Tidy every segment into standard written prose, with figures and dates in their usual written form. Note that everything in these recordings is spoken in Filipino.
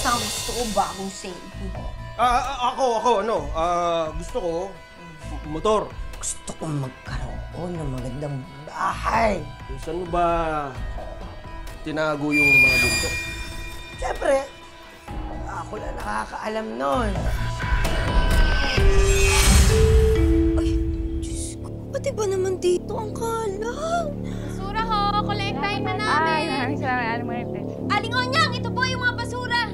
Basta gusto ko bagong cellphone. Gusto ko motor. Gusto kong magkaroon ng magandang bahay. Saan mo ba tinago yung mga buntok? Siyempre, ako lang nakakaalam nun. Ay, Diyos ko. Pati ba naman dito ang kalat? Basura ho, kolektahin na namin. Ay, maraming salamat, Aling Marites. Aling Onyang, ito po yung mga basura.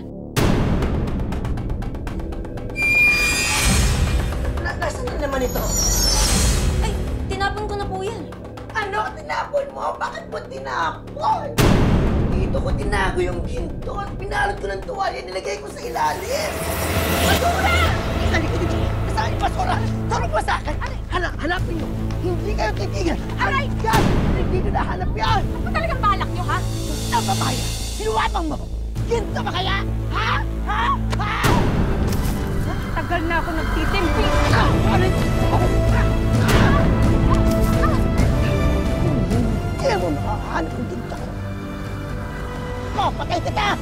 Nasaan na naman ito? Ay, tinapon ko na po yan. Ano? Tinapon mo? Bakit mo tinapon? Dito ko tinago yung ginto at pinalot ko ng tuwalya, nilagay ko sa ilalim. Basura! Isali ko dito. Nasaan yung basura? Tarong ba sa akin? Hanapin nyo. Hindi kayo titigil. Aray! Yan! Hindi nyo nahanap yan! Ano talagang balak nyo, ha? Ang babae! Sinuwapang mo! Ginto ba kaya? Ha? Ha? Ha? Tagal na ako nagtitimpi. Hindi mo makahanap ng ginto ko. Patay kita!